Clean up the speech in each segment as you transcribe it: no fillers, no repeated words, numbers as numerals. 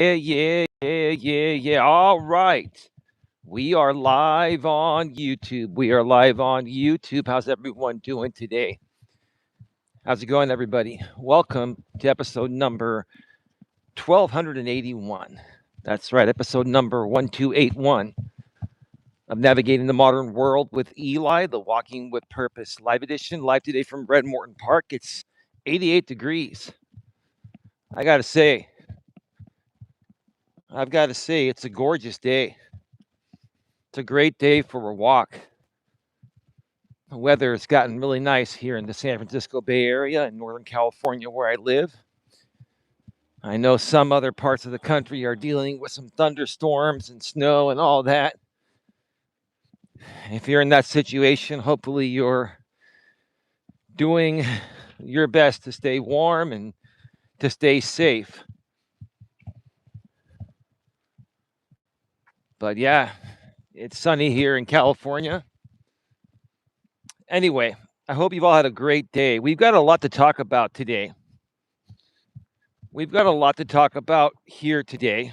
Yeah. All right. We are live on YouTube. How's everyone doing today? How's it going, everybody? Welcome to episode number 1281. That's right, episode number 1281 of Navigating the Modern World with Eli, the Walking with Purpose live edition. Live today from Red Morton Park. It's 88 degrees. I've got to say, it's a gorgeous day. It's a great day for a walk. The weather has gotten really nice here in the San Francisco Bay Area in Northern California where I live. I know some other parts of the country are dealing with some thunderstorms and snow and all that. If you're in that situation, hopefully you're doing your best to stay warm and to stay safe. But yeah, it's sunny here in California. Anyway, I hope you've all had a great day. We've got a lot to talk about today. We've got a lot to talk about here today.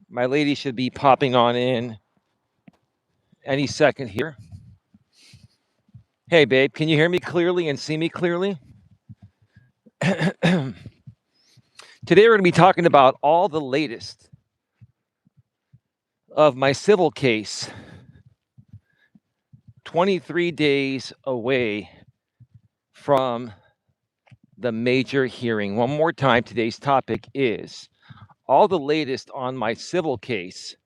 My lady should be popping on in any second here. Hey, babe, can you hear me clearly and see me clearly? Today we're going to be talking about all the latest of my civil case. 23 days away from the major hearing. One more time, today's topic is all the latest on my civil case.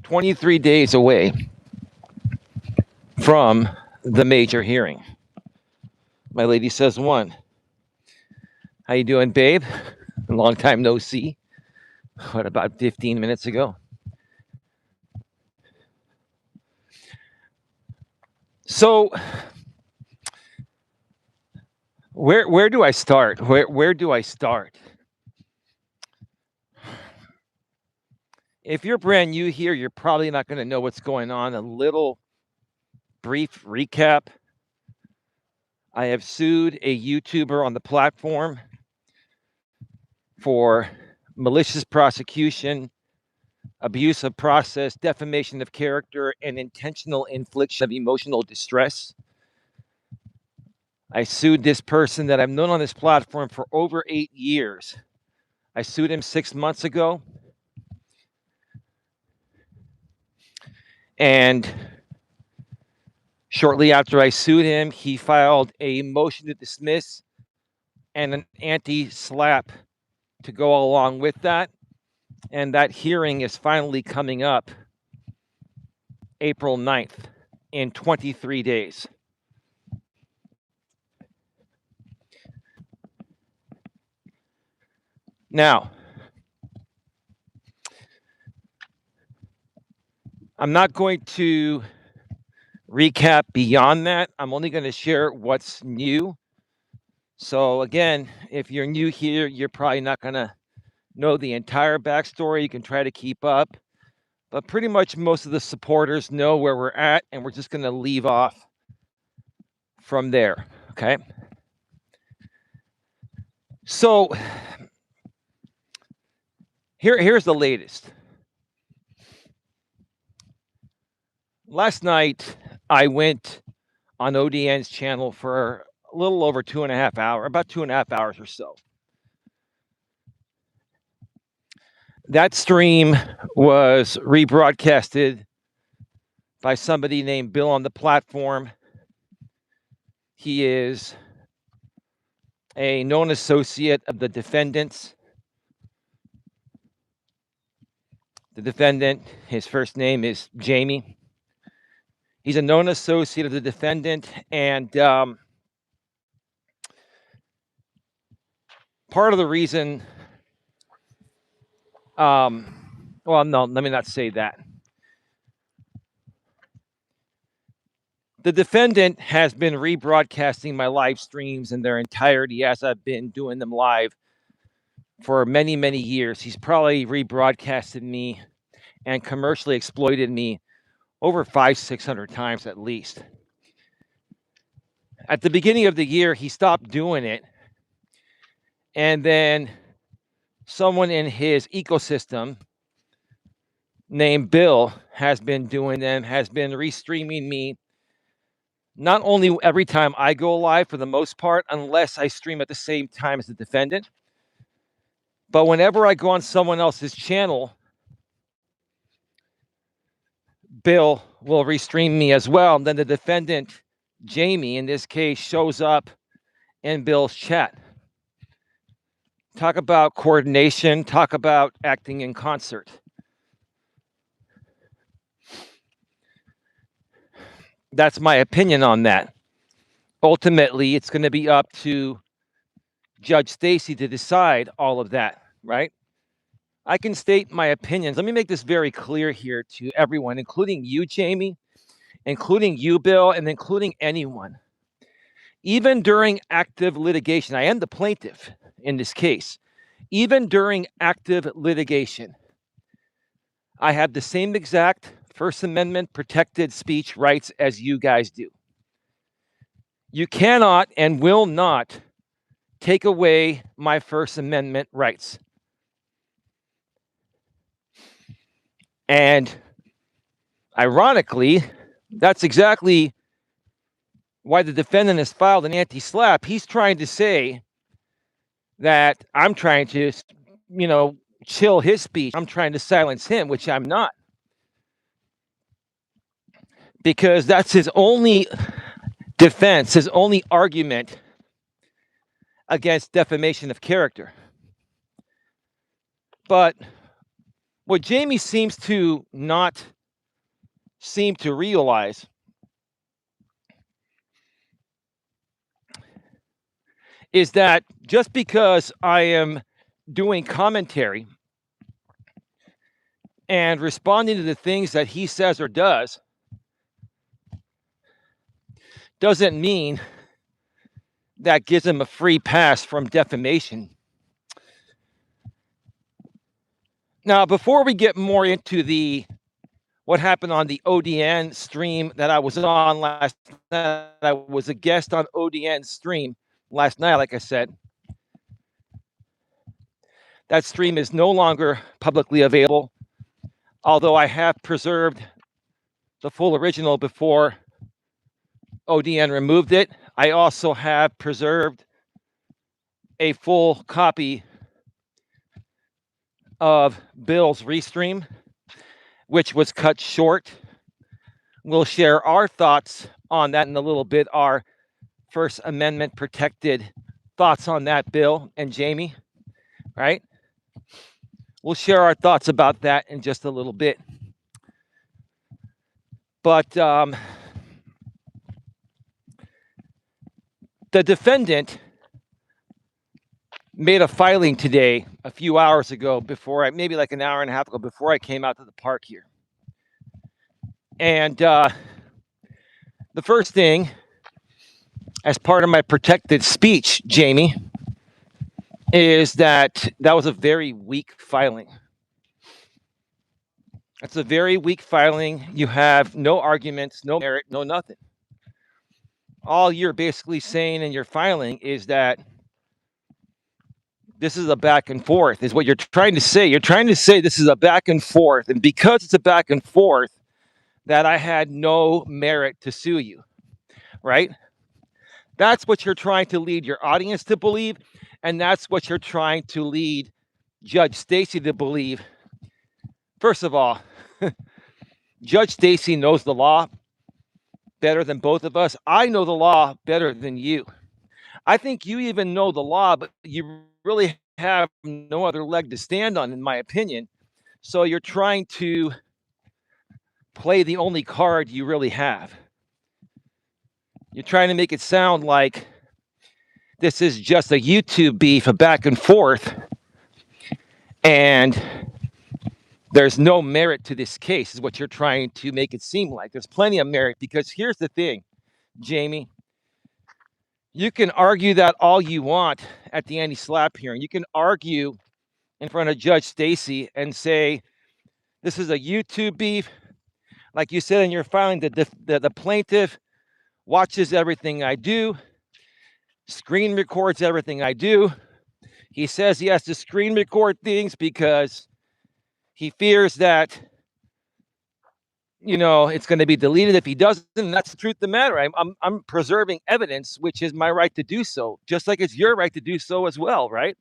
23 days away from the major hearing. My lady says one. How you doing, babe? Long time no see. What, about 15 minutes ago? So, where do I start? Where do I start? If you're brand new here, you're probably not going to know what's going on. A little brief recap. I have sued a YouTuber on the platform for malicious prosecution, abuse of process, defamation of character, and intentional infliction of emotional distress. I sued this person that I've known on this platform for over 8 years. I sued him 6 months ago. And shortly after I sued him, he filed a motion to dismiss and an anti-SLAPP to go along with that. And that hearing is finally coming up April 9th in 23 days. Now, I'm not going to recap beyond that. I'm only going to share what's new. So again, if you're new here, you're probably not going to know the entire backstory. You can try to keep up. But pretty much most of the supporters know where we're at, and we're just going to leave off from there, okay? So here's the latest. Last night, I went on ODN's channel for a little over 2.5 hours, about 2.5 hours or so. That stream was rebroadcasted by somebody named Bill on the platform. He is a known associate of the defendants. The defendant, his first name is Jamie. He's a known associate of the defendant, and part of the reason, well, no, let me not say that. The defendant has been rebroadcasting my live streams in their entirety as I've been doing them live for many, many years. He's probably rebroadcasted me and commercially exploited me over 500-600 times at least. At the beginning of the year, he stopped doing it. And then someone in his ecosystem named Bill has been doing them, has been restreaming me. Not only every time I go live for the most part, unless I stream at the same time as the defendant, but whenever I go on someone else's channel, Bill will restream me as well. And then the defendant, Jamie, in this case, shows up in Bill's chat. Talk about coordination, talk about acting in concert. That's my opinion on that. Ultimately, it's going to be up to Judge Stacy to decide all of that, right? I can state my opinions. Let me make this very clear here to everyone, including you, Jamie, including you, Bill, and including anyone. Even during active litigation, I am the plaintiff in this case. Even during active litigation, I have the same exact First Amendment protected speech rights as you guys do. You cannot and will not take away my First Amendment rights. And ironically, that's exactly why the defendant has filed an anti-SLAPP. He's trying to say that I'm trying to, chill his speech. I'm trying to silence him, which I'm not. Because that's his only defense, his only argument against defamation of character. But what Jamie seems to not seem to realize is that just because I am doing commentary and responding to the things that he says or does doesn't mean that gives him a free pass from defamation. Now, before we get more into what happened on the ODN stream that I was on last night, I was a guest on ODN stream last night, like I said. That stream is no longer publicly available, although I have preserved the full original before ODN removed it. I also have preserved a full copy of Bill's restream, which was cut short. We'll share our thoughts on that in a little bit, our First Amendment protected thoughts on that, Bill and Jamie, right? We'll share our thoughts about that in just a little bit. But the defendant made a filing today, a few hours ago, maybe like an hour and a half ago, before I came out to the park here. And the first thing, as part of my protected speech, Jamie, is that was a very weak filing. That's a very weak filing. You have no arguments, no merit, no nothing. All you're basically saying in your filing is that this is a back and forth, is what you're trying to say. You're trying to say this is a back and forth. And because it's a back and forth, that I had no merit to sue you, right? That's what you're trying to lead your audience to believe. And that's what you're trying to lead Judge Stacy to believe. First of all, Judge Stacy knows the law better than both of us. I know the law better than you. I think you even know the law, but you really have no other leg to stand on, in my opinion. So you're trying to play the only card you really have. You're trying to make it sound like this is just a YouTube beef, a back and forth, and there's no merit to this case, is what you're trying to make it seem like. There's plenty of merit, because here's the thing, Jamie. You can argue that all you want at the anti-SLAPP hearing. You can argue in front of Judge Stacy and say, this is a YouTube beef. Like you said in your filing, the plaintiff watches everything I do, screen records everything I do. He says he has to screen record things because he fears that, it's going to be deleted if he doesn't. And that's the truth of the matter. I'm preserving evidence, which is my right to do so, just like it's your right to do so as well, right?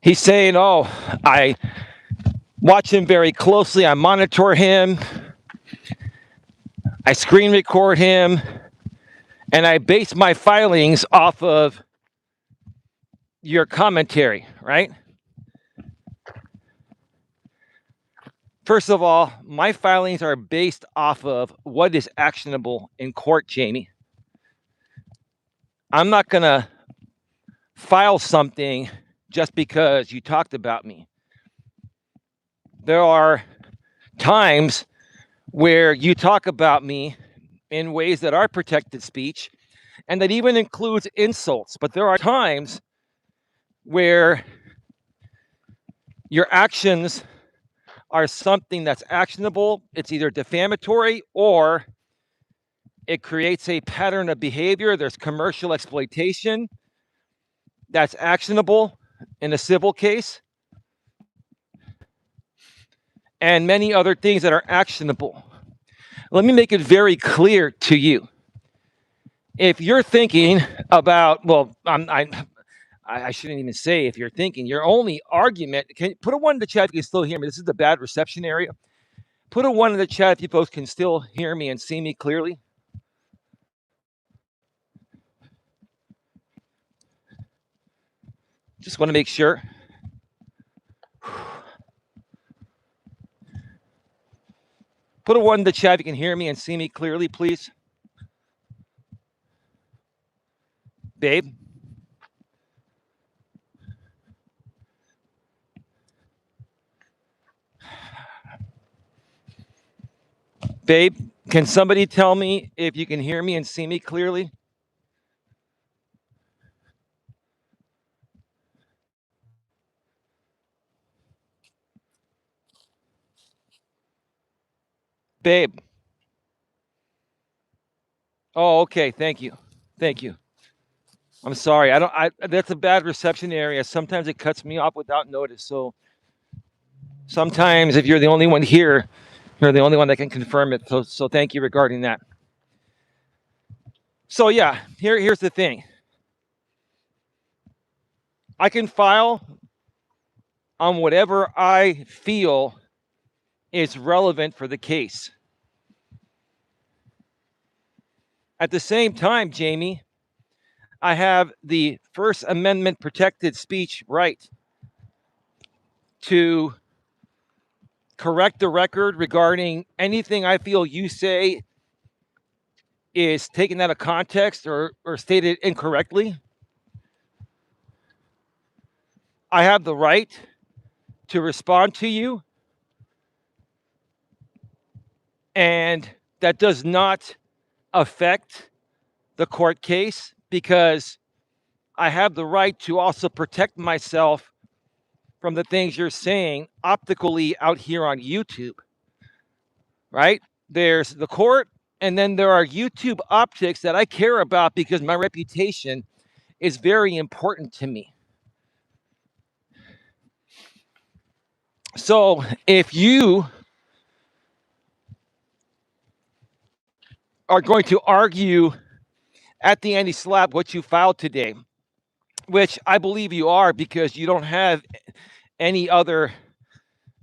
He's saying, oh, I watch him very closely. I monitor him. I screen record him. And I base my filings off of your commentary, right? First of all, my filings are based off of what is actionable in court, Jamie. I'm not going to file something just because you talked about me. There are times where you talk about me in ways that are protected speech, and that even includes insults. But there are times where your actions are something that's actionable. It's either defamatory or it creates a pattern of behavior. There's commercial exploitation that's actionable in a civil case, and many other things that are actionable. Let me make it very clear to you. If you're thinking about, I shouldn't even say if you're thinking, your only argument, can you put a 1 in the chat if you can still hear me? This is the bad reception area. Put a 1 in the chat if you folks can still hear me and see me clearly. Just want to make sure. Put a 1 in the chat if you can hear me and see me clearly, please. Babe. Babe, can somebody tell me if you can hear me and see me clearly? Babe. Oh, okay. Thank you. Thank you. I'm sorry. That's a bad reception area. Sometimes it cuts me off without notice. So sometimes if you're the only one here, you're the only one that can confirm it. So thank you regarding that. So yeah, here's the thing. I can file on whatever I feel is relevant for the case. At the same time, Jamie, I have the First Amendment protected speech right to correct the record regarding anything I feel you say is taken out of context or stated incorrectly. I have the right to respond to you, and that does not affect the court case because I have the right to also protect myself from the things you're saying optically out here on YouTube, right? There's the court, and then there are YouTube optics that I care about because my reputation is very important to me. So if you are going to argue at the anti-SLAPP what you filed today, which I believe you are because you don't have any other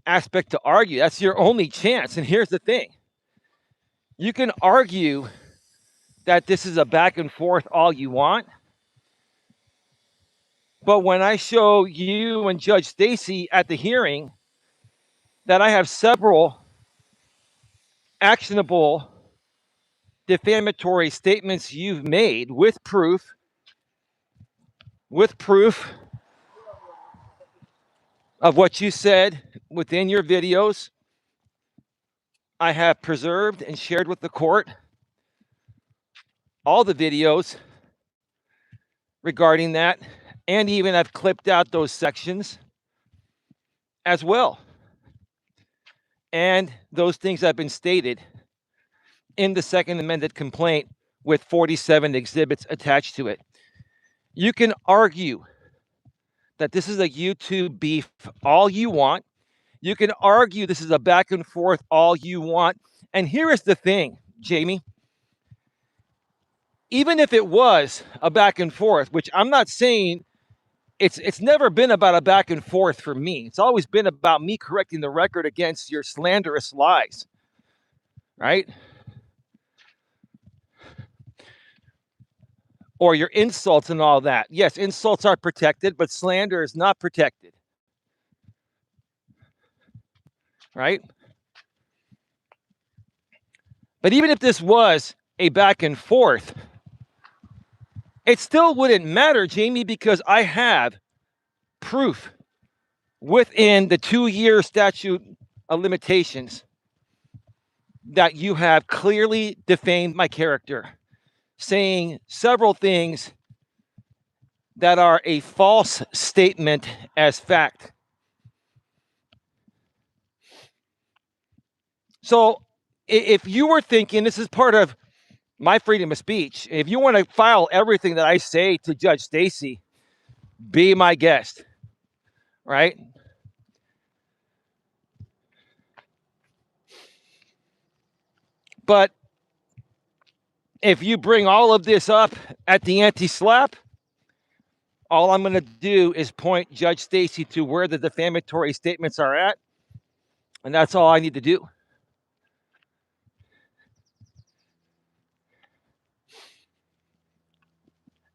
aspect to argue. That's your only chance. And here's the thing. You can argue that this is a back and forth all you want. But when I show you and Judge Stacy at the hearing that I have several actionable defamatory statements you've made with proof of what you said within your videos, I have preserved and shared with the court all the videos regarding that, and even I've clipped out those sections as well. and those things have been stated in the second amended complaint with 47 exhibits attached to it. You can argue that this is a YouTube beef all you want. You can argue this is a back and forth all you want. And here is the thing, Jamie. Even if it was a back and forth, which I'm not saying, it's never been about a back and forth for me. It's always been about me correcting the record against your slanderous lies, right? Or your insults and all that. Yes, insults are protected, but slander is not protected, right? But even if this was a back and forth, it still wouldn't matter, Jamie, because I have proof within the 2-year statute of limitations that you have clearly defamed my character, saying several things that are a false statement as fact. So if you were thinking this is part of my freedom of speech, if you want to file everything that I say to Judge Stacy, be my guest, right? But if you bring all of this up at the anti-slap, all I'm going to do is point Judge Stacy to where the defamatory statements are at, and that's all I need to do.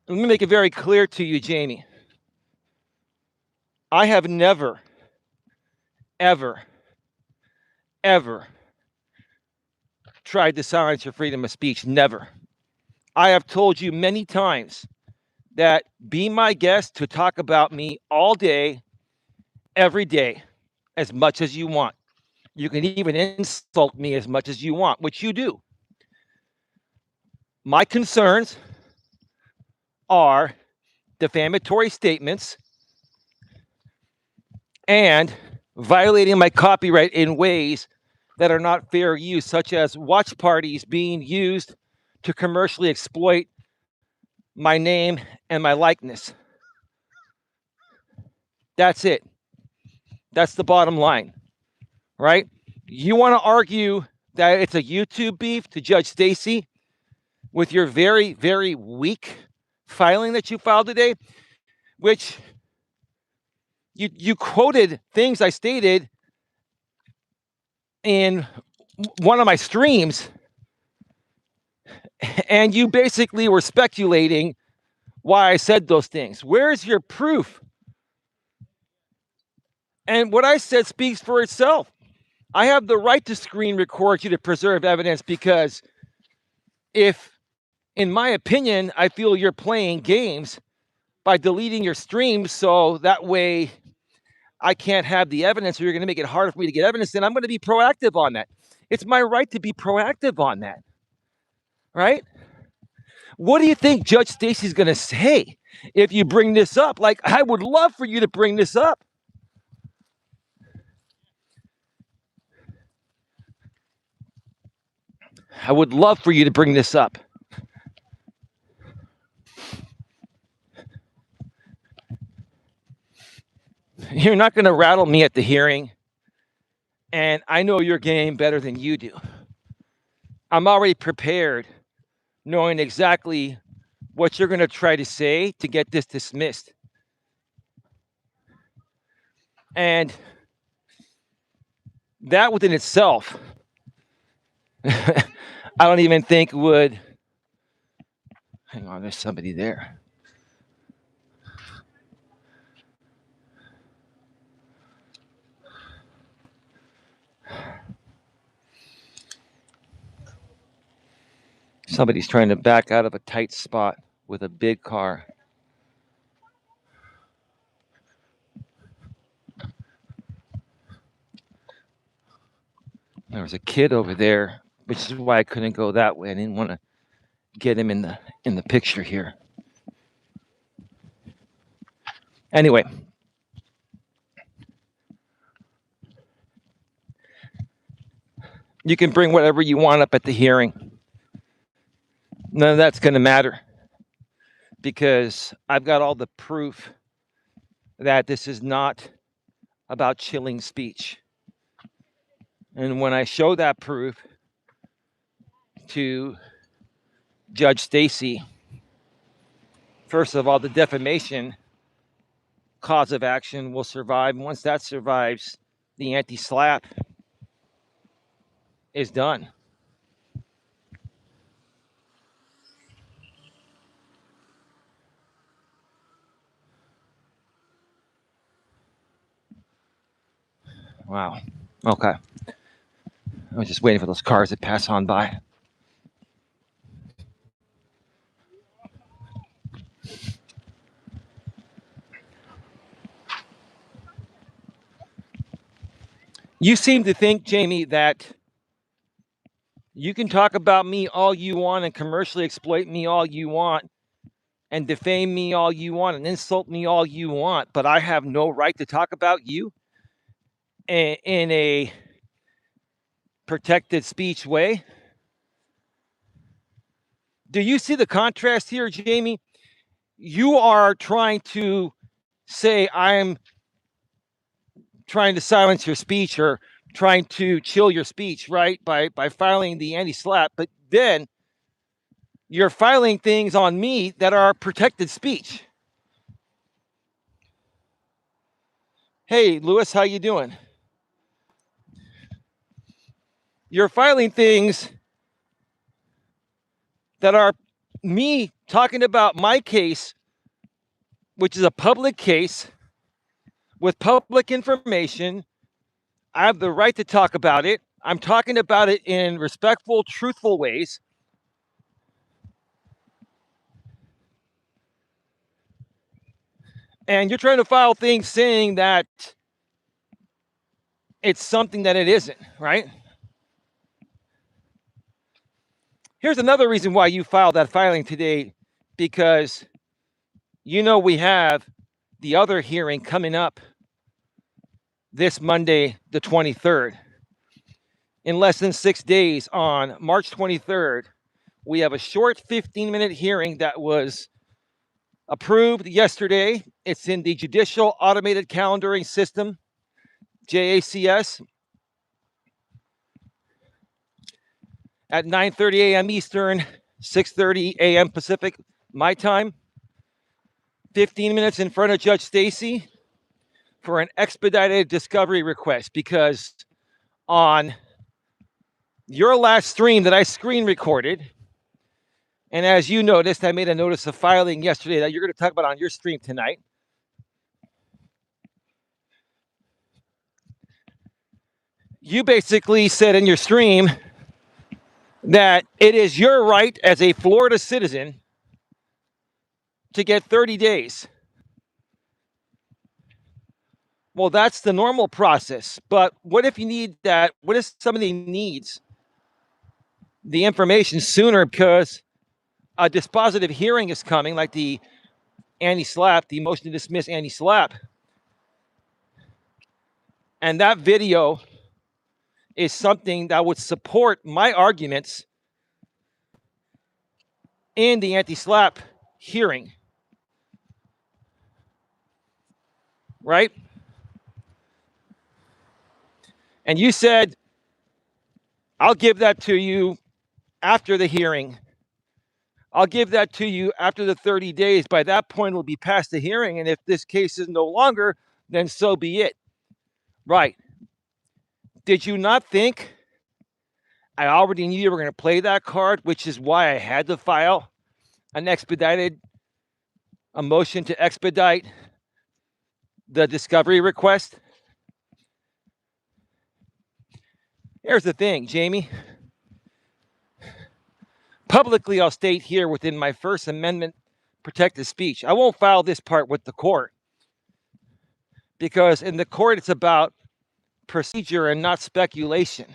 Let me make it very clear to you, Jamie. I have never, ever, ever tried to silence your freedom of speech. Never. I have told you many times that be my guest to talk about me all day, every day, as much as you want. You can even insult me as much as you want, which you do. My concerns are defamatory statements and violating my copyright in ways that are not fair use, such as watch parties being used to commercially exploit my name and my likeness. That's it. That's the bottom line, right? You want to argue that it's a YouTube beef to Judge Stacy with your very, very weak filing that you filed today, which you quoted things I stated in one of my streams, and you basically were speculating why I said those things. Where's your proof? And what I said speaks for itself. I have the right to screen record you to preserve evidence because if, in my opinion, I feel you're playing games by deleting your streams so that way I can't have the evidence or you're going to make it harder for me to get evidence, then I'm going to be proactive on that. It's my right to be proactive on that, right? What do you think Judge Stacy's going to say if you bring this up? Like, I would love for you to bring this up. I would love for you to bring this up. You're not going to rattle me at the hearing, and I know your game better than you do. I'm already prepared, knowing exactly what you're going to try to say to get this dismissed. And that within itself, I don't even think would... Hang on, there's somebody there. Somebody's trying to back out of a tight spot with a big car. There was a kid over there, which is why I couldn't go that way. I didn't want to get him in the picture here. Anyway, You can bring whatever you want up at the hearing. None of that's going to matter because I've got all the proof that this is not about chilling speech. And when I show that proof to Judge Stacy, first of all, the defamation cause of action will survive. And once that survives, the anti-slap is done. Wow. Okay. I was just waiting for those cars to pass on by. You seem to think, Jamie, that you can talk about me all you want and commercially exploit me all you want and defame me all you want and insult me all you want, but I have no right to talk about you in a protected speech way. Do you see the contrast here, Jamie? You are trying to say I'm trying to silence your speech or trying to chill your speech, right? By filing the anti-slap, but then you're filing things on me that are protected speech. Hey, Lewis, how you doing? You're filing things that are me talking about my case, which is a public case with public information. I have the right to talk about it. I'm talking about it in respectful, truthful ways. And you're trying to file things saying that it's something that it isn't, right? Here's another reason why you filed that filing today, because you know we have the other hearing coming up this Monday, the 23rd. In less than 6 days, on March 23rd, we have a short 15-minute hearing that was approved yesterday. It's in the Judicial Automated Calendaring System, JACS, at 9:30 a.m. Eastern, 6:30 a.m. Pacific, my time. 15 minutes in front of Judge Stacy for an expedited discovery request, because on your last stream that I screen recorded, and as you noticed, I made a notice of filing yesterday that you're going to talk about on your stream tonight. You basically said in your stream that it is your right as a Florida citizen to get 30 days. Well, that's the normal process. But what if you need that? What if somebody needs the information sooner because a dispositive hearing is coming, like the anti-slap, the motion to dismiss anti-slap? And that video is something that would support my arguments in the anti-slap hearing, right? And you said, I'll give that to you after the hearing. I'll give that to you after the 30 days. By that point, it'll be past the hearing. And if this case is no longer, then so be it. Right. Did you not think I already knew you were going to play that card, which is why I had to file a motion to expedite the discovery request? Here's the thing, Jamie. Publicly, I'll state here within my First Amendment protected speech, I won't file this part with the court, because in the court, it's about procedure and not speculation.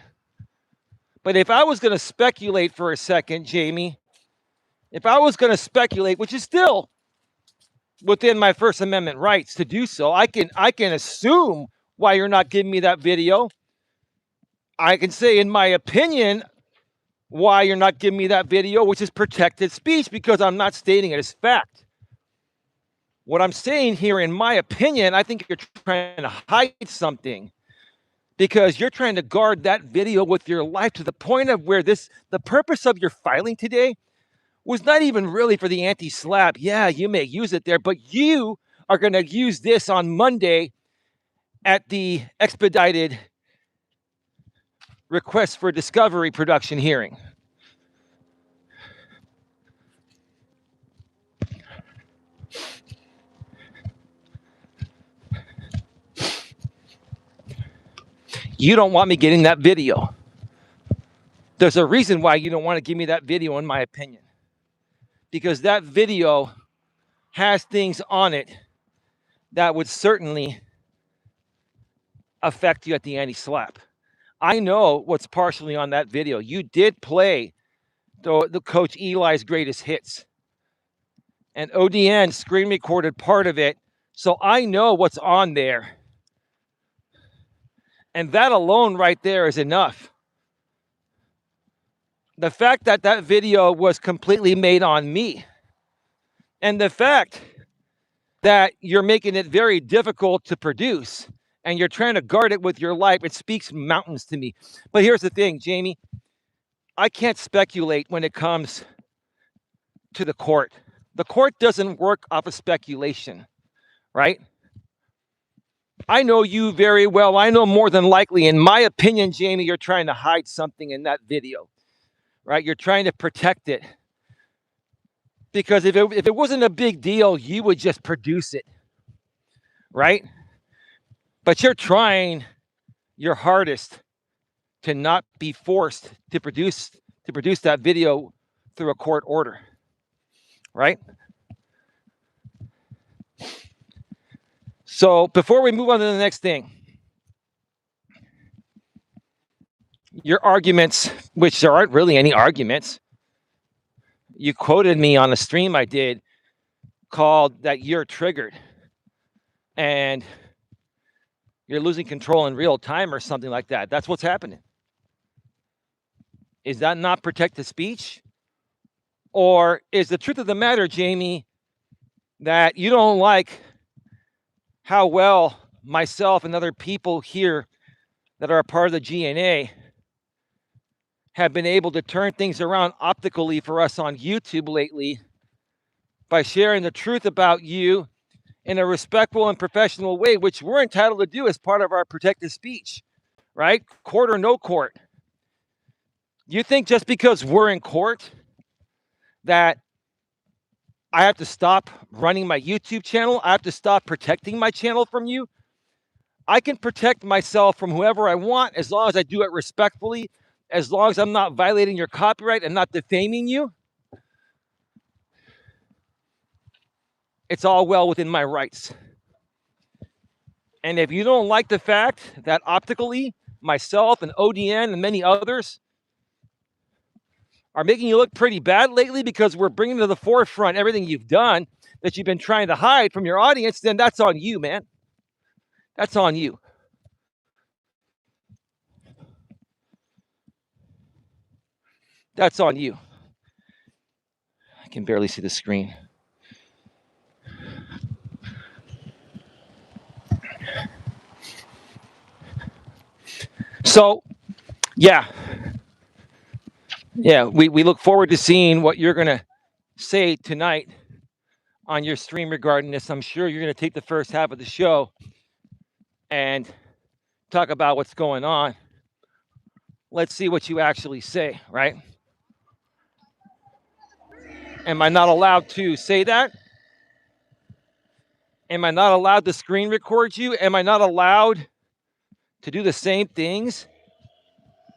But if I was going to speculate for a second, Jamie, if I was going to speculate, which is still within my First Amendment rights to do so, I can assume why you're not giving me that video. I can say, in my opinion, why you're not giving me that video, which is protected speech, because I'm not stating it as fact. What I'm saying here, in my opinion, I think you're trying to hide something, because you're trying to guard that video with your life to the point of where the purpose of your filing today was not even really for the anti-slap. Yeah, you may use it there, but you are going to use this on Monday at the expedited request for discovery production hearing. You don't want me getting that video. There's a reason why you don't want to give me that video, in my opinion, because that video has things on it that would certainly affect you at the anti-slap. I know what's partially on that video. You did play the Coach Eli's greatest hits, and ODN screen recorded part of it, so I know what's on there. And that alone right there is enough. The fact that that video was completely made on me, and the fact that you're making it very difficult to produce, and you're trying to guard it with your life, it speaks mountains to me. But here's the thing, Jamie. I can't speculate when it comes to the court. The court doesn't work off of speculation, right? I know you very well. I know more than likely, in my opinion, Jamie, you're trying to hide something in that video, right? You're trying to protect it. Because if it wasn't a big deal, you would just produce it, right? But you're trying your hardest to not be forced to produce that video through a court order, right? So before we move on to the next thing, your arguments, which there aren't really any arguments, you quoted me on a stream I did called that you're triggered and you're losing control in real time or something like that. That's what's happening. Is that not protected speech? Or is the truth of the matter, Jamie, that you don't like how well myself and other people here that are a part of the GNA have been able to turn things around optically for us on YouTube lately by sharing the truth about you in a respectful and professional way, which we're entitled to do as part of our protected speech, right? Court or no court. You think just because we're in court that I have to stop running my YouTube channel? I have to stop protecting my channel from you? I can protect myself from whoever I want as long as I do it respectfully, as long as I'm not violating your copyright and not defaming you. It's all well within my rights. And if you don't like the fact that optically myself and ODN and many others are making you look pretty bad lately because we're bringing to the forefront everything you've done that you've been trying to hide from your audience, then that's on you, man. That's on you. That's on you. I can barely see the screen. So, yeah, we look forward to seeing what you're going to say tonight on your stream regarding this. I'm sure you're going to take the first half of the show and talk about what's going on. Let's see what you actually say, right? Am I not allowed to say that? Am I not allowed to screen record you? Am I not allowed to do the same things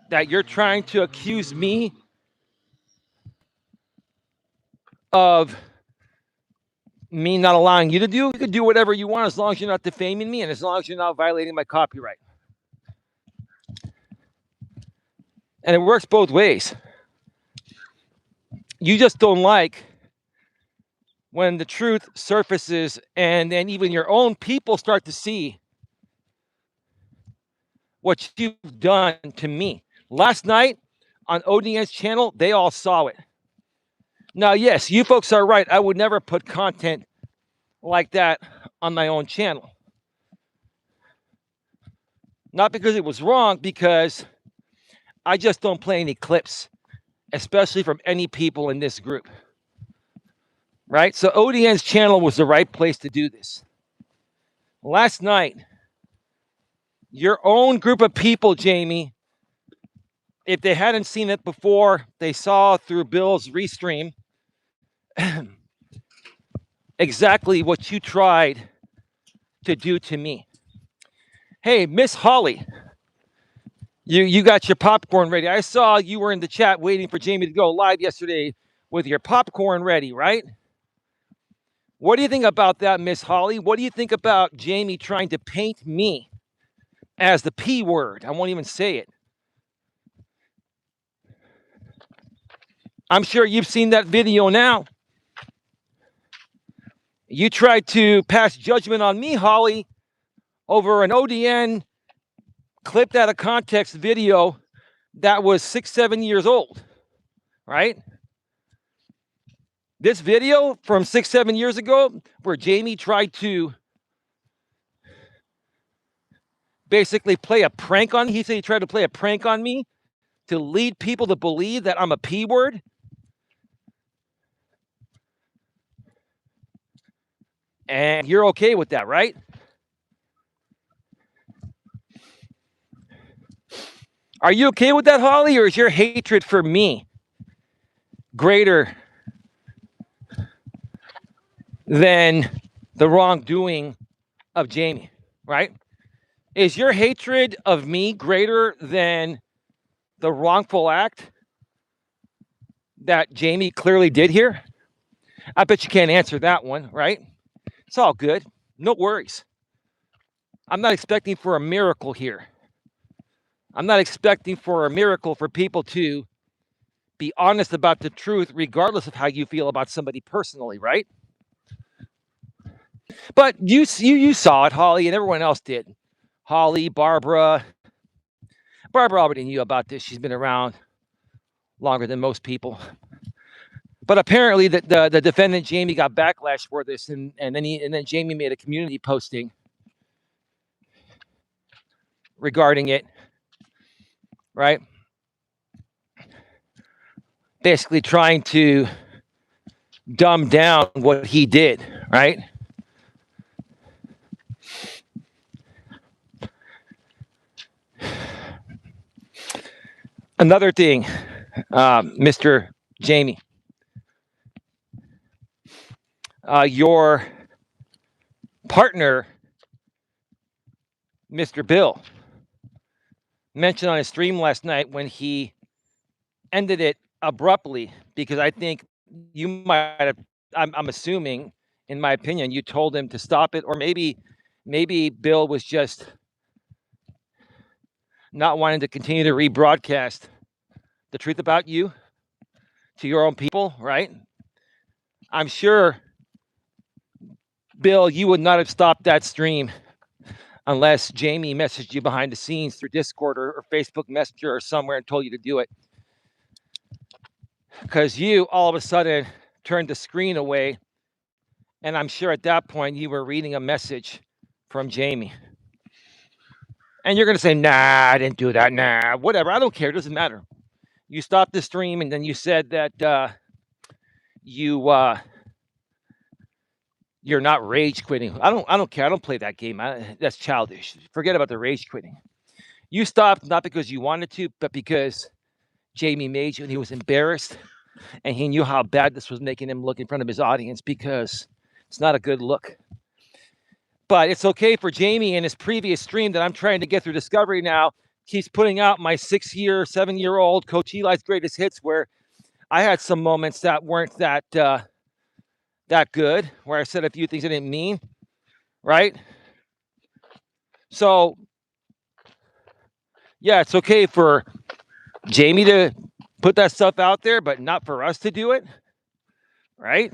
that you're trying to accuse me of me not allowing you to do? You can do whatever you want as long as you're not defaming me and as long as you're not violating my copyright. And it works both ways. You just don't like when the truth surfaces and then even your own people start to see what you've done to me. Last night on ODN's channel, they all saw it. Now, yes, you folks are right. I would never put content like that on my own channel. Not because it was wrong, because I just don't play any clips, especially from any people in this group. Right? So ODN's channel was the right place to do this. Last night, your own group of people, Jamie, if they hadn't seen it before, they saw through Bill's restream exactly what you tried to do to me. Hey, Miss Holly, you got your popcorn ready. I saw you were in the chat waiting for Jamie to go live yesterday with your popcorn ready, right? What do you think about that, Miss Holly? What do you think about Jamie trying to paint me as the P word? I won't even say it. I'm sure you've seen that video now. You tried to pass judgment on me, Holly, over an ODN clipped out of context video that was 6-7 years old, right? This video from 6-7 years ago, where Jamie tried to basically play a prank on me. He said he tried to play a prank on me to lead people to believe that I'm a P word. And you're okay with that, right? Are you okay with that, Holly, or is your hatred for me greater than the wrongdoing of Jamie, right? Is your hatred of me greater than the wrongful act that Jamie clearly did here? I bet you can't answer that one, right? It's all good. No worries. I'm not expecting for a miracle here. I'm not expecting for a miracle for people to be honest about the truth, regardless of how you feel about somebody personally, right? But you saw it, Holly, and everyone else did. Holly, Barbara already knew about this. She's been around longer than most people. But apparently, the defendant Jamie got backlash for this, and then Jamie made a community posting regarding it, right? Basically, trying to dumb down what he did, right? Another thing, Mr. Jamie, your partner, Mr. Bill, mentioned on his stream last night when he ended it abruptly, because I think you might have, I'm assuming, in my opinion, you told him to stop it, or maybe Bill was just not wanting to continue to rebroadcast the truth about you to your own people, right? I'm sure, Bill, you would not have stopped that stream unless Jamie messaged you behind the scenes through Discord or Facebook Messenger or somewhere and told you to do it. Because you all of a sudden turned the screen away, and I'm sure at that point you were reading a message from Jamie. And you're going to say, nah, I didn't do that. Nah, whatever. I don't care. It doesn't matter. You stopped the stream, and then you said that you're not rage quitting. I don't care. I don't play that game. That's childish. Forget about the rage quitting. You stopped not because you wanted to, but because Jamie made you, and he was embarrassed, and he knew how bad this was making him look in front of his audience, because it's not a good look. But it's okay for Jamie in his previous stream that I'm trying to get through Discovery now. He's putting out my 7-year-old Coach Eli's greatest hits, where I had some moments that weren't that good, where I said a few things I didn't mean, right? So, yeah, it's okay for Jamie to put that stuff out there, but not for us to do it, right?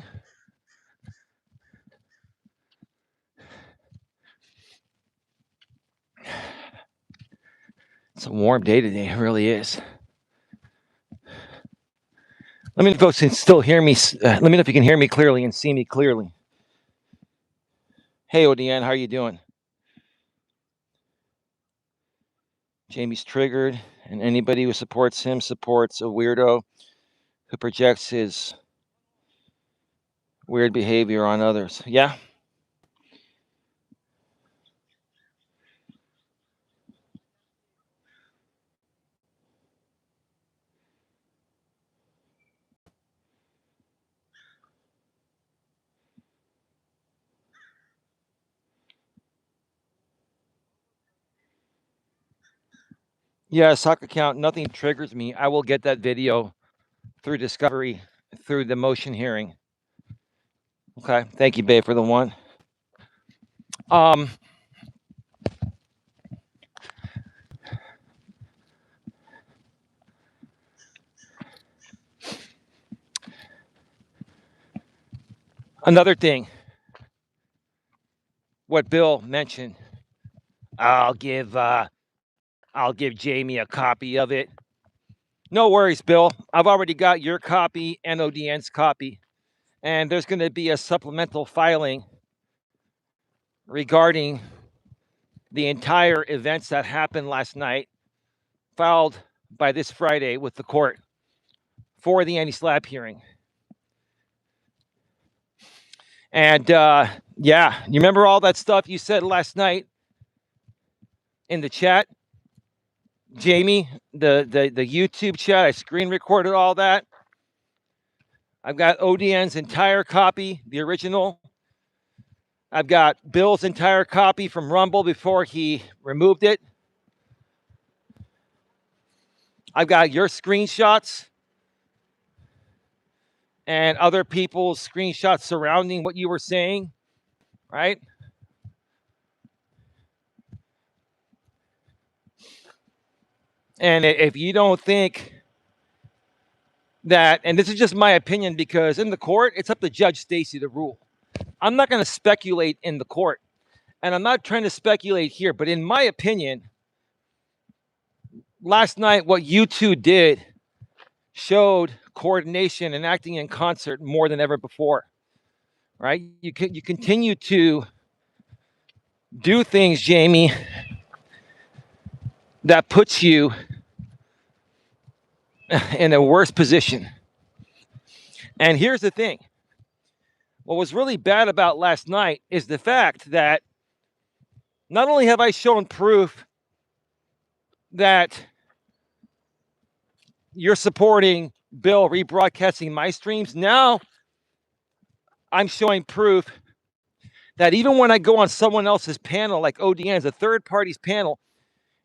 It's a warm day today. It really is. Let me know if folks can still hear me. Let me know if you can hear me clearly and see me clearly. Hey, ODN, how are you doing? Jamie's triggered, and anybody who supports him supports a weirdo who projects his weird behavior on others. Yeah? Yeah, sock account, nothing triggers me. I will get that video through discovery, through the motion hearing. Okay, thank you, Babe, for the one. Another thing, what Bill mentioned, I'll give Jamie a copy of it. No worries, Bill. I've already got your copy and ODN's copy, and there's going to be a supplemental filing regarding the entire events that happened last night, filed by this Friday with the court for the anti-SLAPP hearing. And yeah, you remember all that stuff you said last night in the chat, Jamie, the YouTube chat? I screen recorded all that. I've got ODN's entire copy, the original. I've got Bill's entire copy from Rumble before he removed it. I've got your screenshots and other people's screenshots surrounding what you were saying, right? And if you don't think that, and this is just my opinion, because in the court, it's up to Judge Stacy to rule. I'm not going to speculate in the court, and I'm not trying to speculate here, but in my opinion, last night, what you two did showed coordination and acting in concert more than ever before, right? You continue to do things, Jamie, that puts you in a worse position. And here's the thing. What was really bad about last night is the fact that not only have I shown proof that you're supporting Bill rebroadcasting my streams, now I'm showing proof that even when I go on someone else's panel, like ODN's, a third party's panel,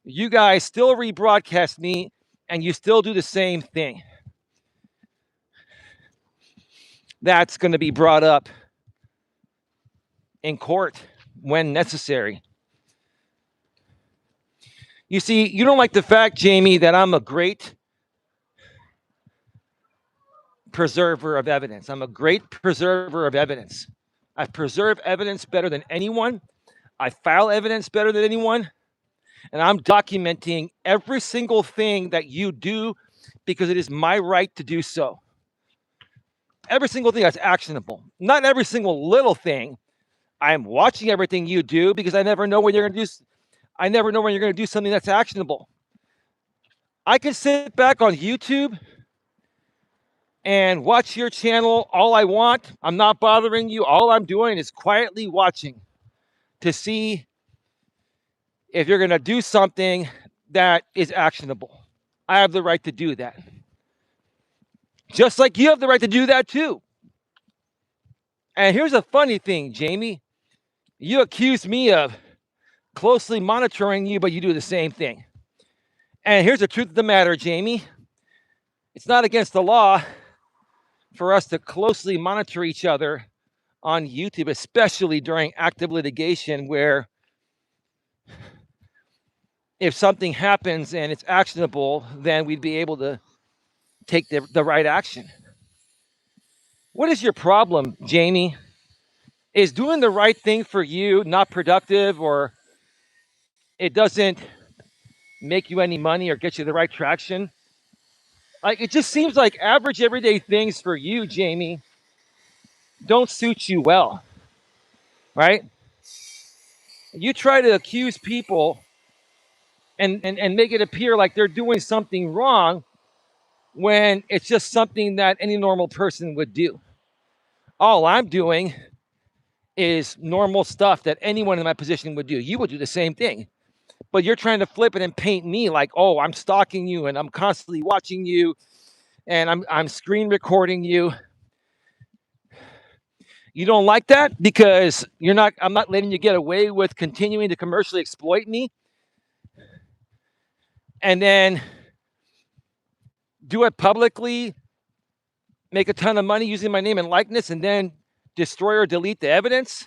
you guys still rebroadcast me and you still do the same thing. That's going to be brought up in court when necessary. You see, you don't like the fact, Jamie, that I'm a great preserver of evidence. I'm a great preserver of evidence. I preserve evidence better than anyone. I file evidence better than anyone. And I'm documenting every single thing that you do because it is my right to do so. Every single thing that's actionable. Not every single little thing. I'm watching everything you do because I never know when you're going to do. I never know when you're going to do something that's actionable. I can sit back on YouTube and watch your channel all I want. I'm not bothering you. All I'm doing is quietly watching to see if you're going to do something that is actionable. I have the right to do that. Just like you have the right to do that too. And here's a funny thing, Jamie. You accuse me of closely monitoring you, but you do the same thing. And here's the truth of the matter, Jamie. It's not against the law for us to closely monitor each other on YouTube, especially during active litigation, where if something happens and it's actionable, then we'd be able to take the right action. What is your problem, Jamie? Is doing the right thing for you not productive, or it doesn't make you any money or get you the right traction. Like, it just seems like average everyday things for you, Jamie, don't suit you well, right? You try to accuse people and make it appear like they're doing something wrong when it's just something that any normal person would do. All I'm doing is normal stuff that anyone in my position would do. You would do the same thing. But you're trying to flip it and paint me like, oh, I'm stalking you and I'm constantly watching you and I'm screen recording you. You don't like that because I'm not letting you get away with continuing to commercially exploit me and then do it publicly, make a ton of money using my name and likeness, and then destroy or delete the evidence.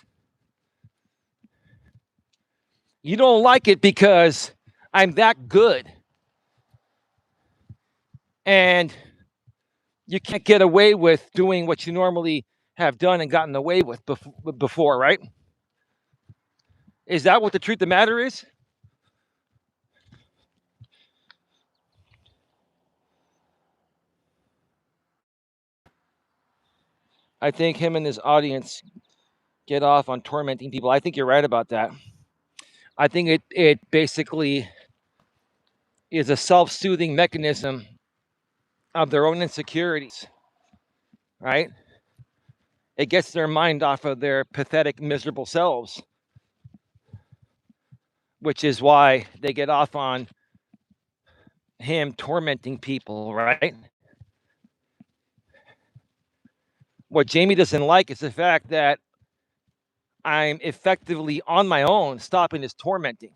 You don't like it because I'm that good. And you can't get away with doing what you normally have done and gotten away with before, right? Is that what the truth of the matter is? I think him and his audience get off on tormenting people. I think you're right about that. I think it basically is a self-soothing mechanism of their own insecurities, right? It gets their mind off of their pathetic, miserable selves, which is why they get off on him tormenting people, right? What Jamie doesn't like is the fact that I'm effectively on my own stopping his tormenting.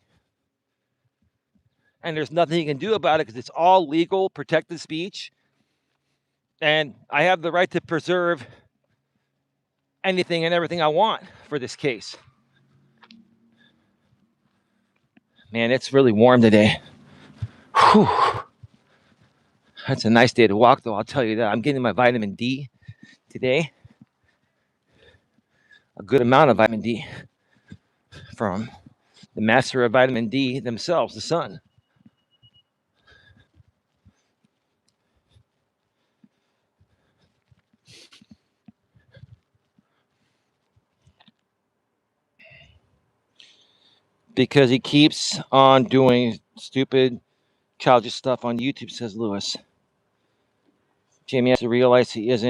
And there's nothing he can do about it because it's all legal, protected speech. And I have the right to preserve anything and everything I want for this case. Man, it's really warm today. Whew. That's a nice day to walk, though, I'll tell you that. I'm getting my vitamin D today. A good amount of vitamin D from the master of vitamin D themselves, the sun. Because he keeps on doing stupid, childish stuff on YouTube, says Lewis. Jamie has to realize he is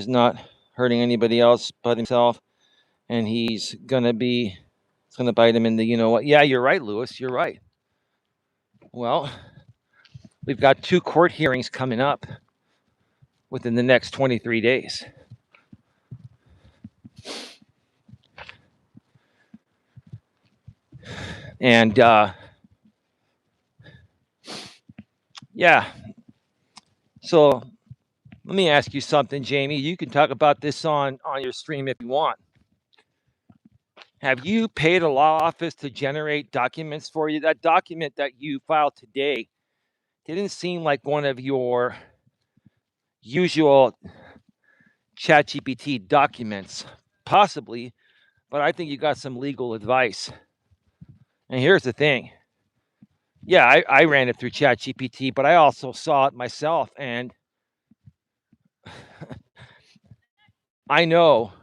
not hurting anybody else but himself, and it's gonna bite him in the, you know what? Yeah, you're right, Lewis, you're right. Well, we've got 2 court hearings coming up within the next 23 days. And yeah, so let me ask you something, Jamie. You can talk about this on your stream if you want. Have you paid a law office to generate documents for you? That document that you filed today didn't seem like one of your usual ChatGPT documents, possibly, but I think you got some legal advice. And here's the thing. Yeah, I ran it through ChatGPT, but I also saw it myself, and I know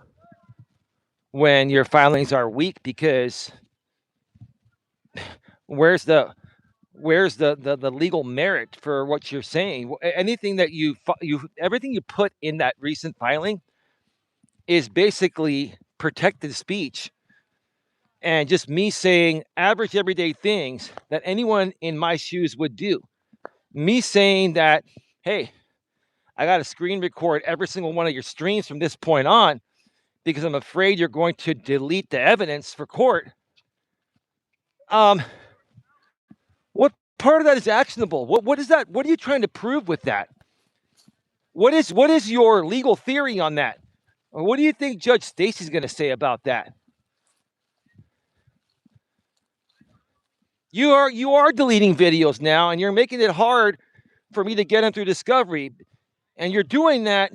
when your filings are weak because where's the legal merit for what you're saying? Anything that everything you put in that recent filing is basically protected speech and just me saying average everyday things that anyone in my shoes would do. Me saying that, hey, I got to screen record every single one of your streams from this point on because I'm afraid you're going to delete the evidence for court. What part of that is actionable? What is that? What are you trying to prove with that? What is your legal theory on that? Or what do you think Judge Stacy's going to say about that? You are deleting videos now, and you're making it hard for me to get them through discovery. And you're doing that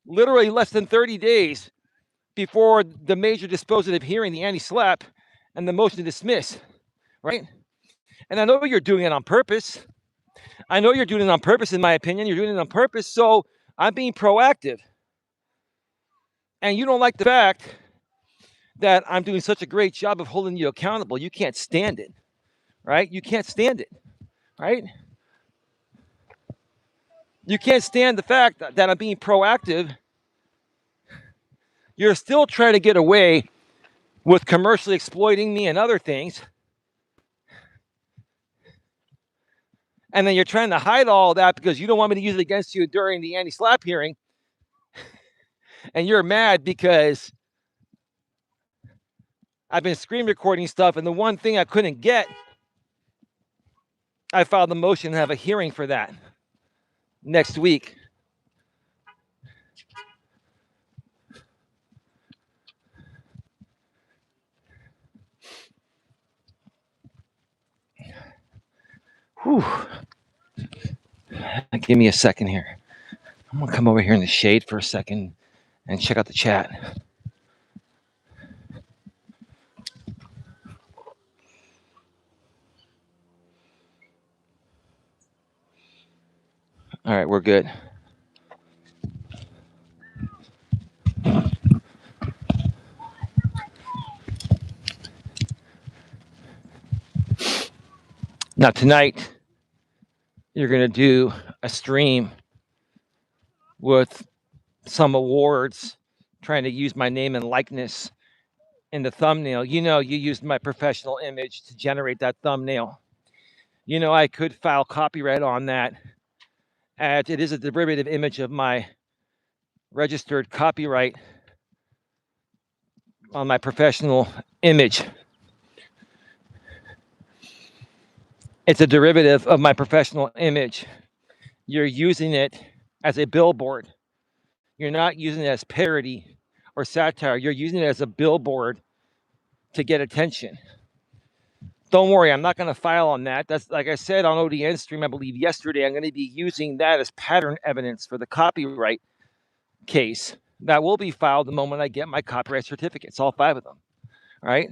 literally less than 30 days before the major dispositive hearing, the anti-SLAPP, and the motion to dismiss, right? And I know you're doing it on purpose. I know you're doing it on purpose, in my opinion. You're doing it on purpose. So I'm being proactive. And you don't like the fact that I'm doing such a great job of holding you accountable. You can't stand it, right? You can't stand it, right? You can't stand the fact that I'm being proactive. You're still trying to get away with commercially exploiting me and other things. And then you're trying to hide all that because you don't want me to use it against you during the anti-SLAPP hearing. And you're mad because I've been screen recording stuff, and the one thing I couldn't get, I filed a motion to have a hearing for that next week. Whew. Give me a second here. I'm going to come over here in the shade for a second and check out the chat. All right, we're good. Now, tonight, you're going to do a stream with some awards, trying to use my name and likeness in the thumbnail. You know, you used my professional image to generate that thumbnail. You know, I could file copyright on that, as it is a derivative image of my registered copyright on my professional image. It's a derivative of my professional image. You're using it as a billboard. You're not using it as parody or satire. You're using it as a billboard to get attention. Don't worry, I'm not going to file on that. That's, like I said on ODN stream, I believe yesterday, I'm going to be using that as pattern evidence for the copyright case that will be filed the moment I get my copyright certificates, all 5 of them, right?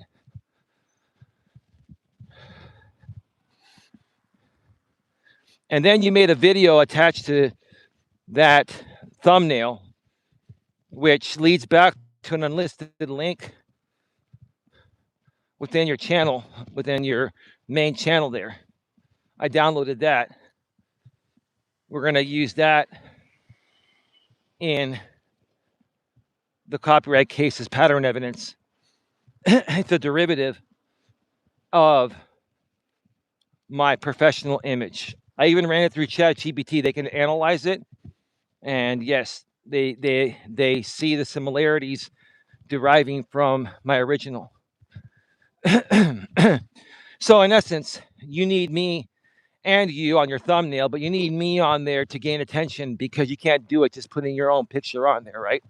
And then you made a video attached to that thumbnail, which leads back to an unlisted link within your channel, within your main channel there. I downloaded that. We're going to use that in the copyright case as pattern evidence. It's a derivative of my professional image. I even ran it through ChatGPT. They can analyze it, and yes, they see the similarities deriving from my original. So in essence, you need me and you on your thumbnail, but you need me on there to gain attention, because you can't do it just putting your own picture on there, right?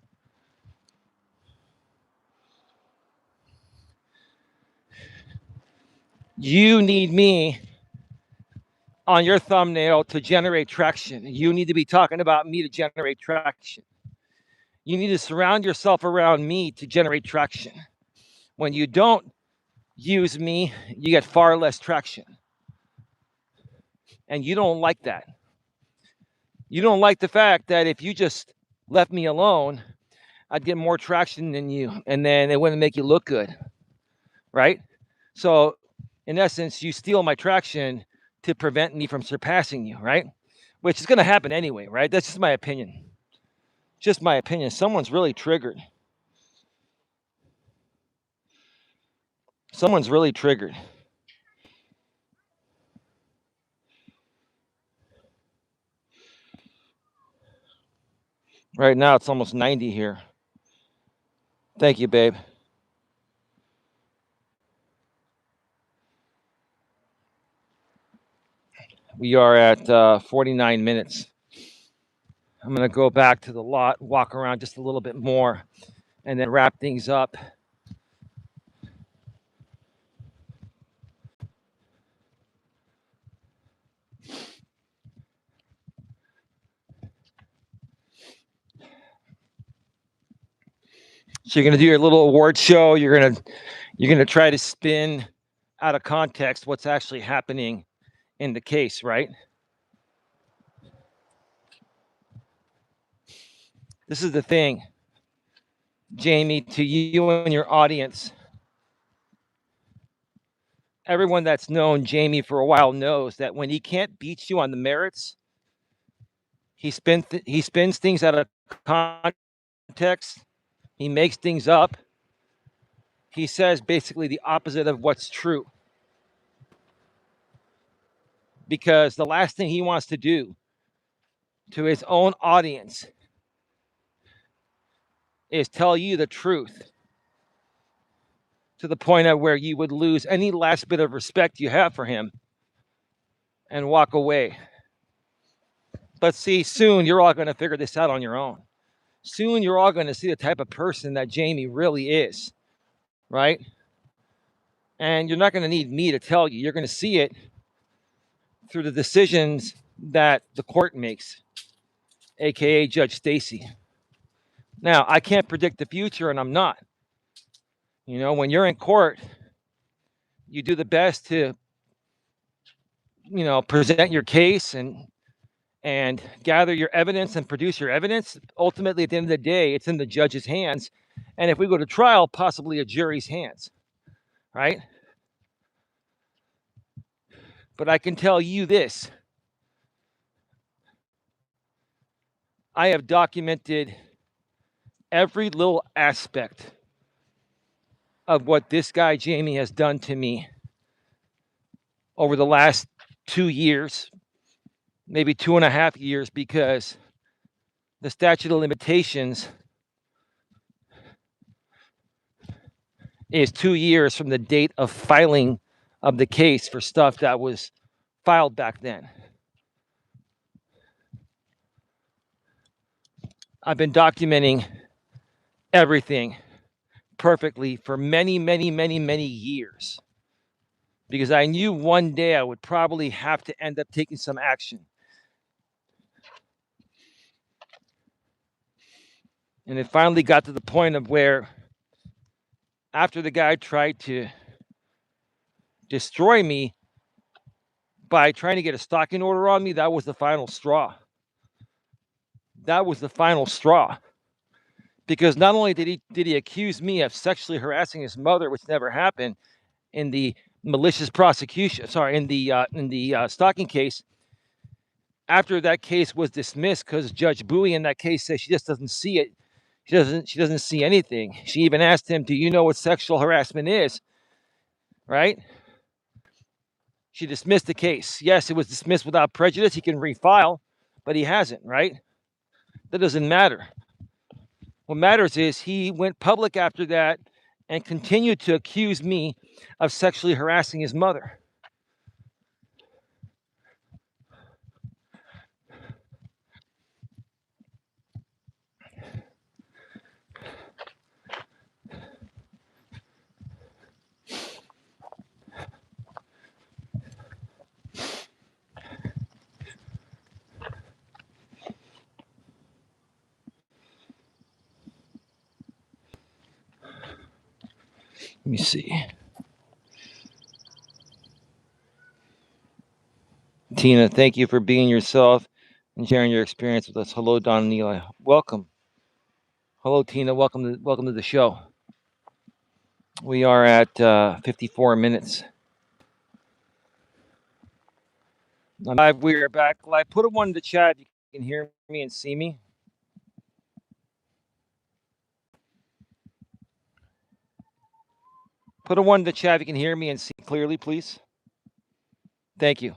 You need me on your thumbnail to generate traction. You need to be talking about me to generate traction. You need to surround yourself around me to generate traction. When you don't use me, you get far less traction. And you don't like that. You don't like the fact that if you just left me alone, I'd get more traction than you, and then it wouldn't make you look good, right? So in essence, you steal my traction to prevent me from surpassing you, right? Which is going to happen anyway, right? That's just my opinion. Just my opinion. Someone's really triggered. Someone's really triggered. Right now, it's almost 90 here. Thank you, babe. We are at 49 minutes. I'm going to go back to the lot, walk around just a little bit more, and then wrap things up. So you're going to do your little award show. You're going to try to spin out of context what's actually happening in the case, right? This is the thing, Jamie, to you and your audience. Everyone that's known Jamie for a while knows that when he can't beat you on the merits, he spins things out of context. He makes things up. He says basically the opposite of what's true. Because the last thing he wants to do to his own audience is tell you the truth to the point of where you would lose any last bit of respect you have for him and walk away. But see, soon you're all going to figure this out on your own. Soon you're all going to see the type of person that Jamie really is, right? And you're not going to need me to tell you. You're going to see it through the decisions that the court makes, aka Judge Stacy. Now, I can't predict the future, and I'm not. You know, when you're in court, you do the best to, present your case and gather your evidence and produce your evidence. Ultimately, at the end of the day, it's in the judge's hands. And if we go to trial, possibly a jury's hands, right? But I can tell you this. I have documented every little aspect of what this guy, Jamie, has done to me over the last 2 years, maybe 2.5 years, because the statute of limitations is 2 years from the date of filing of the case for stuff that was filed back then. I've been documenting everything perfectly for many, many, many, many years because I knew one day I would probably have to end up taking some action. And it finally got to the point of where after the guy tried to destroy me by trying to get a stalking order on me, that was the final straw. That was the final straw. Because not only did he accuse me of sexually harassing his mother, which never happened in the malicious prosecution, in the stalking case, after that case was dismissed because Judge Bowie in that case says she just doesn't see it. She doesn't see anything. She even asked him, "Do you know what sexual harassment is?" Right? She dismissed the case. Yes, it was dismissed without prejudice. He can refile, but he hasn't, right? That doesn't matter. What matters is he went public after that and continued to accuse me of sexually harassing his mother. Let me see. Tina, thank you for being yourself and sharing your experience with us. Hello, Don and Eli. Welcome. Hello, Tina. Welcome to the show. We are at 54 minutes. Live. We are back live. Put a one in the chat if you can hear me and see me. Put a one in the chat if you can hear me and see clearly, please. Thank you.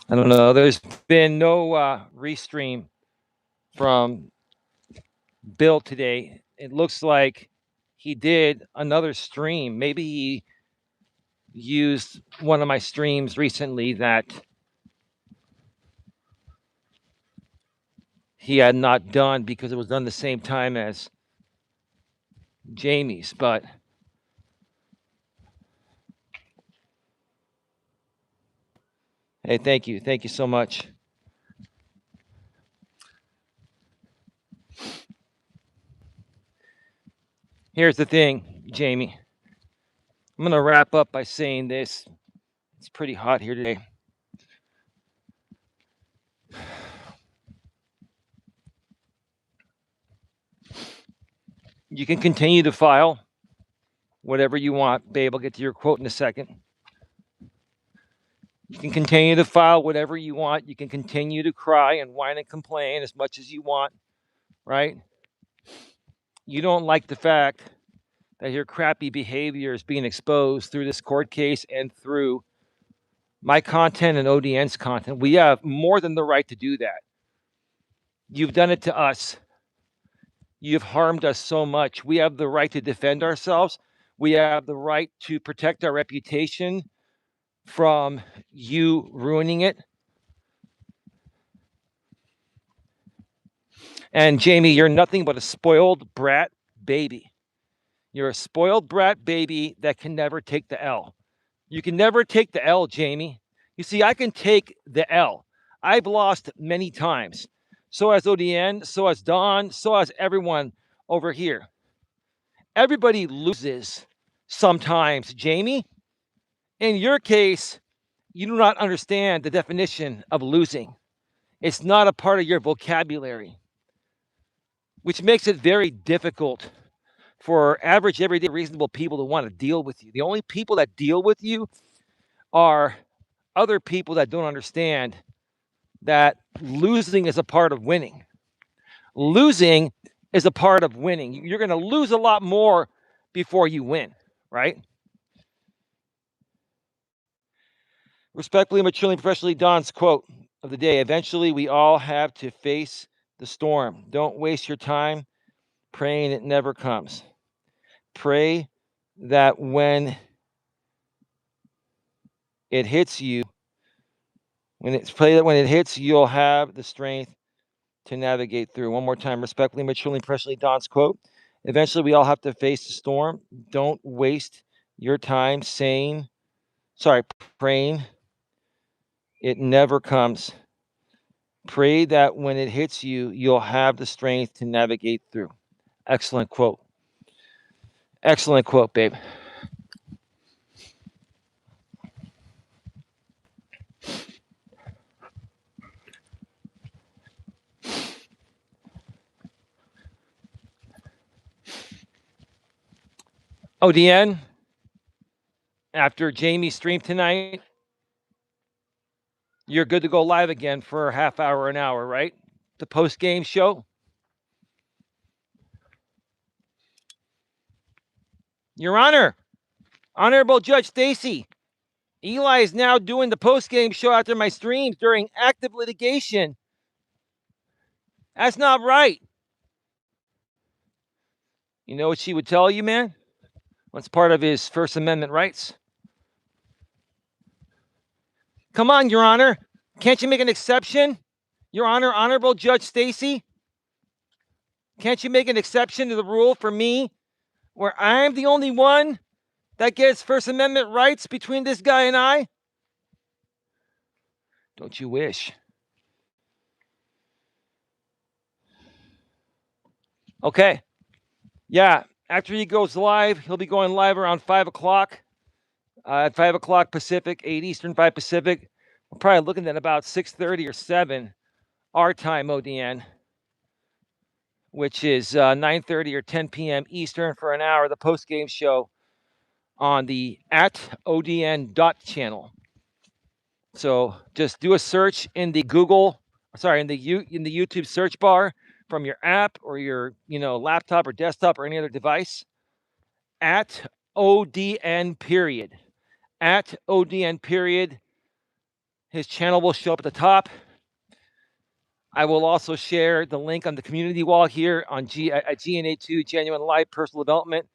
I don't know. There's been no restream from Bill today. It looks like he did another stream. Maybe he used one of my streams recently that he had not done because it was done the same time as Jamie's. But hey, thank you so much. Here's the thing, Jamie. I'm going to wrap up by saying this. It's pretty hot here today. You can continue to file whatever you want. Babe, I'll get to your quote in a second. You can continue to file whatever you want. You can continue to cry and whine and complain as much as you want, right? You don't like the fact that your crappy behavior is being exposed through this court case and through my content and ODN's content. We have more than the right to do that. You've done it to us. You've harmed us so much. We have the right to defend ourselves. We have the right to protect our reputation from you ruining it. And Jamie, you're nothing but a spoiled brat baby. You're a spoiled brat baby that can never take the L. You can never take the L, Jamie. You see, I can take the L. I've lost many times. So has ODN, so has Don, so has everyone over here. Everybody loses sometimes, Jamie. In your case, you do not understand the definition of losing. It's not a part of your vocabulary, which makes it very difficult for average, everyday, reasonable people to want to deal with you. The only people that deal with you are other people that don't understand that losing is a part of winning. Losing is a part of winning. You're going to lose a lot more before you win, right? Respectfully, maturely, professionally, Don's quote of the day: eventually we all have to face the storm. Don't waste your time praying it never comes. Pray that when it hits you, pray that when it hits, you'll have the strength to navigate through. One more time, respectfully, maturely, professionally, Don's quote: eventually we all have to face the storm. Don't waste your time praying it never comes. Pray that when it hits you, you'll have the strength to navigate through. Excellent quote. Excellent quote, babe. ODN, after Jamie's stream tonight, you're good to go live again for a half hour, an hour, right? The post-game show. Your Honor, Honorable Judge Stacy, Eli is now doing the post-game show after my streams during active litigation. That's not right. You know what she would tell you, man? What's part of his First Amendment rights? Come on, Your Honor. Can't you make an exception? Your Honor, Honorable Judge Stacy? Can't you make an exception to the rule for me where I'm the only one that gets First Amendment rights between this guy and I? Don't you wish? Okay. Yeah, after he goes live, he'll be going live around 5 o'clock. At 5 o'clock Pacific, 8 Eastern, 5 Pacific. We're probably looking at about 6:30 or 7 our time, ODN, which is 9:30 or 10 p.m. Eastern for an hour, the post-game show on the @ODN channel. So just do a search in the in the YouTube search bar from your app or your laptop or desktop or any other device, @ODN period. @ODN period. His channel will show up at the top. I will also share the link on the community wall here on at GNA2 Genuine Life Personal Development.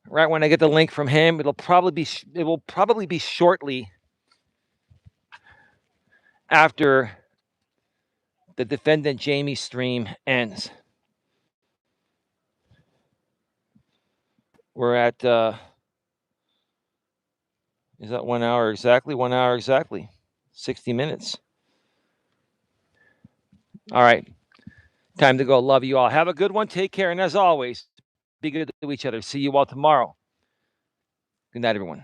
Right when I get the link from him, it will probably be shortly after the defendant Jamie stream ends. We're at, is that 1 hour exactly? 1 hour exactly. 60 minutes. All right. Time to go. Love you all. Have a good one. Take care. And as always, be good to each other. See you all tomorrow. Good night, everyone.